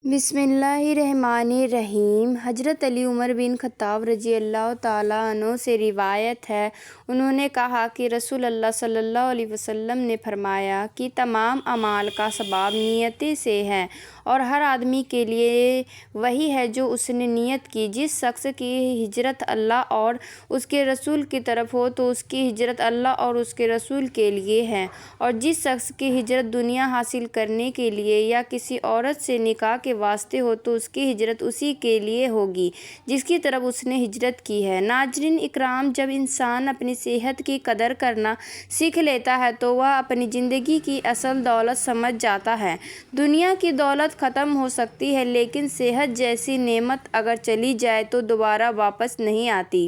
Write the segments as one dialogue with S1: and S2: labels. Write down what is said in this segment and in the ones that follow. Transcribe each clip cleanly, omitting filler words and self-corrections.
S1: بسم اللہ الرحمن الرحیم۔ حضرت علی عمر بن خطاب رضی اللہ تعالیٰ عنہ سے روایت ہے، انہوں نے کہا کہ رسول اللہ صلی اللہ علیہ وسلم نے فرمایا کہ تمام اعمال کا ثواب نیتیں سے ہے اور ہر آدمی کے لیے وہی ہے جو اس نے نیت کی۔ جس شخص کی ہجرت اللہ اور اس کے رسول کی طرف ہو تو اس کی ہجرت اللہ اور اس کے رسول کے لیے ہے، اور جس شخص کی ہجرت دنیا حاصل کرنے کے لیے یا کسی عورت سے نکاح کے واسطے ہو تو اس کی ہجرت اسی کے لیے ہوگی جس کی طرف اس نے ہجرت کی ہے۔ ناظرین اکرام، جب انسان اپنی صحت کی قدر کرنا سیکھ لیتا ہے تو وہ اپنی زندگی کی اصل دولت سمجھ جاتا ہے۔ دنیا کی دولت ختم ہو سکتی ہے لیکن صحت جیسی نعمت اگر چلی جائے تو دوبارہ واپس نہیں آتی۔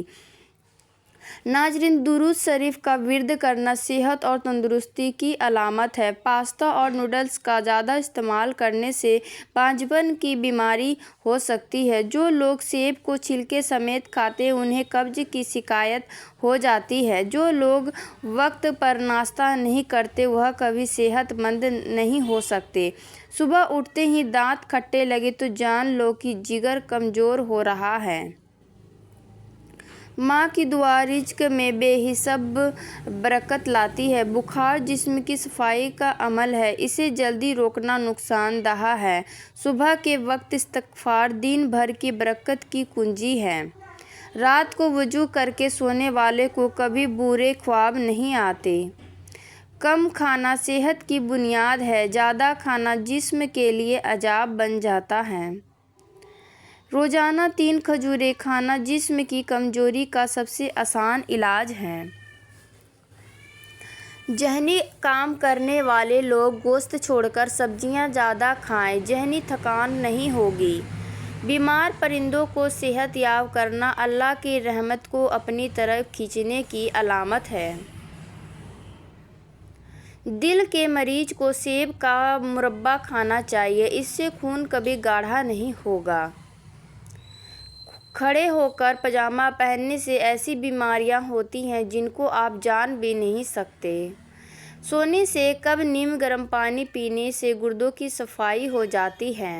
S1: ناظرین، درود شریف کا ورد کرنا صحت اور تندرستی کی علامت ہے۔ پاستا اور نوڈلز کا زیادہ استعمال کرنے سے پانچپن کی بیماری ہو سکتی ہے۔ جو لوگ سیب کو چھلکے سمیت کھاتے ہیں انہیں قبض کی شکایت ہو جاتی ہے۔ جو لوگ وقت پر ناشتہ نہیں کرتے وہ کبھی صحت مند نہیں ہو سکتے۔ صبح اٹھتے ہی دانت کھٹے لگے تو جان لو کہ جگر کمزور ہو رہا ہے۔ ماں کی دعا رزق میں بے حساب برکت لاتی ہے۔ بخار جسم کی صفائی کا عمل ہے، اسے جلدی روکنا نقصان دہ ہے۔ صبح کے وقت استغفار دن بھر کی برکت کی کنجی ہے۔ رات کو وضو کر کے سونے والے کو کبھی برے خواب نہیں آتے۔ کم کھانا صحت کی بنیاد ہے، زیادہ کھانا جسم کے لیے عذاب بن جاتا ہے۔ روزانہ 3 کھجوریں کھانا جسم کی کمزوری کا سب سے آسان علاج ہے۔ ذہنی کام کرنے والے لوگ گوشت چھوڑ کر سبزیاں زیادہ کھائیں، ذہنی تھکان نہیں ہوگی۔ بیمار پرندوں کو صحت یاب کرنا اللہ کی رحمت کو اپنی طرف کھینچنے کی علامت ہے۔ دل کے مریض کو سیب کا مربا کھانا چاہیے، اس سے خون کبھی گاڑھا نہیں ہوگا۔ کھڑے ہو کر پاجامہ پہننے سے ایسی بیماریاں ہوتی ہیں جن کو آپ جان بھی نہیں سکتے۔ سونے سے قبل نیم گرم پانی پینے سے گردوں کی صفائی ہو جاتی ہے۔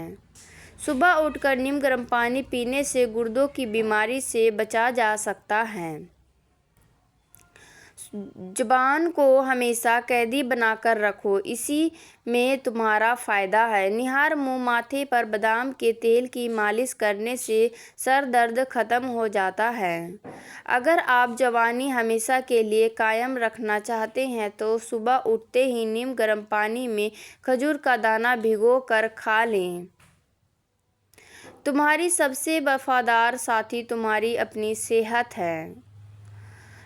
S1: صبح اٹھ کر نیم گرم پانی پینے سے گردوں کی بیماری سے بچا جا سکتا ہے۔ زبان کو ہمیشہ قیدی بنا کر رکھو، اسی میں تمہارا فائدہ ہے۔ نہار منہ ماتھے پر بادام کے تیل کی مالش کرنے سے سر درد ختم ہو جاتا ہے۔ اگر آپ جوانی ہمیشہ کے لیے قائم رکھنا چاہتے ہیں تو صبح اٹھتے ہی نیم گرم پانی میں کھجور کا دانہ بھگو کر کھا لیں۔ تمہاری سب سے وفادار ساتھی تمہاری اپنی صحت ہے۔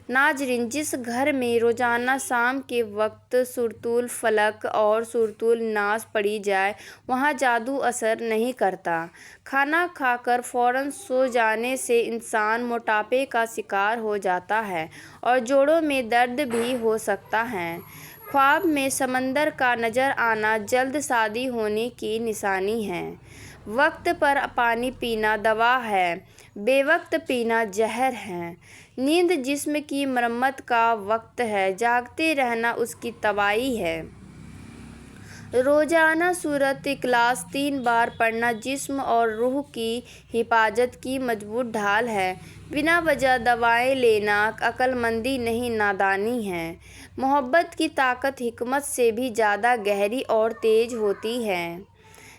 S1: ناظرین، جس گھر میں روزانہ شام کے وقت سورۃ الفلق اور سورۃ الناس پڑھی جائے وہاں جادو اثر نہیں کرتا۔ کھانا کھا کر فوراً سو جانے سے انسان موٹاپے کا شکار ہو جاتا ہے اور جوڑوں میں درد بھی ہو سکتا ہے۔ خواب میں سمندر کا نظر آنا جلد شادی ہونے کی نشانی ہے۔ وقت پر پانی پینا دوا ہے، بے وقت پینا زہر ہے۔ نیند جسم کی مرمت کا وقت ہے، جاگتے رہنا اس کی تباہی ہے۔ روزانہ سورۃ اخلاص 3 بار پڑھنا جسم اور روح کی حفاظت کی مضبوط ڈھال ہے۔ بنا وجہ دوائیں لینا عقل مندی نہیں، نادانی ہے۔ محبت کی طاقت حکمت سے بھی زیادہ گہری اور تیز ہوتی ہے۔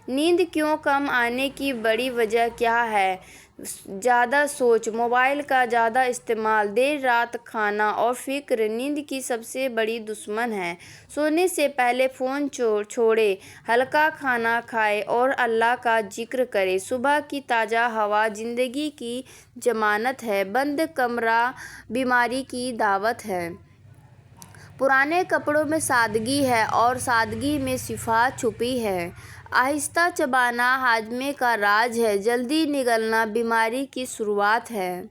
S1: نیند کیوں کم آنے کی بڑی وجہ کیا ہے؟ زیادہ سوچ، موبائل کا زیادہ استعمال، دیر رات کھانا اور فکر نیند کی سب سے بڑی دشمن ہے۔ سونے سے پہلے فون چھوڑیں، ہلکا کھانا کھائیں اور اللہ کا ذکر کریں۔ صبح کی تازہ ہوا زندگی کی ضمانت ہے، بند کمرہ بیماری کی دعوت ہے۔ پرانے کپڑوں میں سادگی ہے اور سادگی میں شفا چھپی ہے۔ آہستہ چبانا ہاضمے کا راز ہے، جلدی نگلنا بیماری کی شروعات ہے۔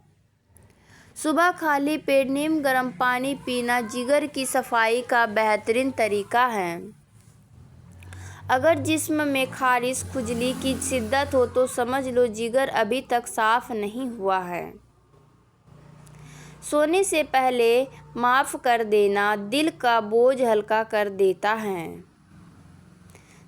S1: صبح خالی پیٹ نیم گرم پانی پینا جگر کی صفائی کا بہترین طریقہ ہے۔ اگر جسم میں خارش کھجلی کی شدت ہو تو سمجھ لو جگر ابھی تک صاف نہیں ہوا ہے۔ سونے سے پہلے معاف کر دینا دل کا بوجھ ہلکا کر دیتا ہے۔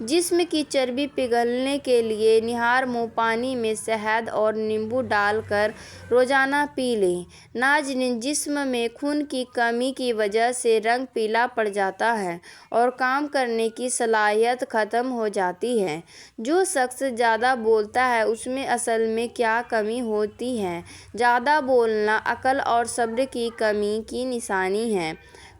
S1: جسم کی چربی پگھلنے کے لیے نہار منہ پانی میں شہد اور نیمبو ڈال کر روزانہ پی لیں۔ ناظرین، جسم میں خون کی کمی کی وجہ سے رنگ پیلا پڑ جاتا ہے اور کام کرنے کی صلاحیت ختم ہو جاتی ہے۔ جو شخص زیادہ بولتا ہے اس میں اصل میں کیا کمی ہوتی ہے؟ زیادہ بولنا عقل اور صبر کی کمی کی نشانی ہے۔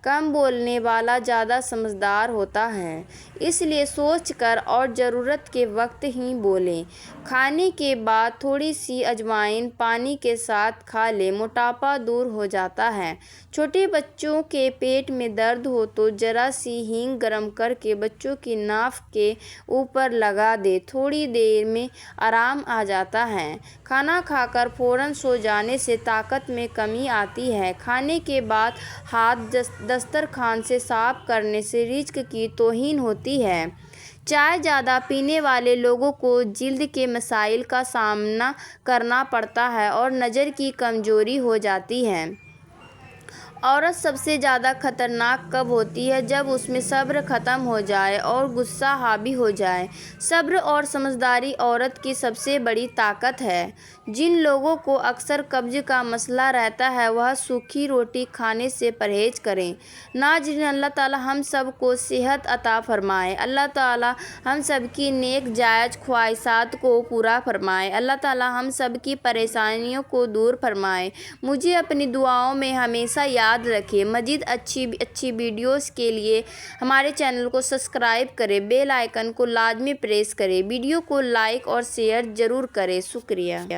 S1: کم بولنے والا زیادہ سمجھدار ہوتا ہے، اس لیے سوچ کر اور ضرورت کے وقت ہی بولیں۔ کھانے کے بعد تھوڑی سی اجوائن پانی کے ساتھ کھا لیں، موٹاپا دور ہو جاتا ہے۔ چھوٹے بچوں کے پیٹ میں درد ہو تو ذرا سی ہینگ گرم کر کے بچوں کی ناف کے اوپر لگا دیں، تھوڑی دیر میں آرام آ جاتا ہے۔ کھانا کھا کر فوراً سو جانے سے طاقت میں کمی آتی ہے۔ کھانے کے بعد ہاتھ دسترخوان سے صاف کرنے سے رزق کی توہین ہوتی ہے۔ چائے زیادہ پینے والے لوگوں کو جلد کے مسائل کا سامنا کرنا پڑتا ہے اور نظر کی کمزوری ہو جاتی ہے۔ عورت سب سے زیادہ خطرناک کب ہوتی ہے؟ جب اس میں صبر ختم ہو جائے اور غصہ حاوی ہو جائے۔ صبر اور سمجھداری عورت کی سب سے بڑی طاقت ہے۔ جن لوگوں کو اکثر قبض کا مسئلہ رہتا ہے وہ سوکھی روٹی کھانے سے پرہیز کریں۔ ناظرین، اللہ تعالیٰ ہم سب کو صحت عطا فرمائے۔ اللہ تعالیٰ ہم سب کی نیک جائز خواہشات کو پورا فرمائے۔ اللہ تعالیٰ ہم سب کی پریشانیوں کو دور فرمائے۔ مجھے اپنی دعاؤں میں ہمیشہ یاد رکھیں۔ مزید اچھی ویڈیوز کے لیے ہمارے چینل کو سبسکرائب کریں، بیل آئیکن کو لازمی پریس کریں، ویڈیو کو لائک اور شیئر ضرور کریں۔ شکریہ۔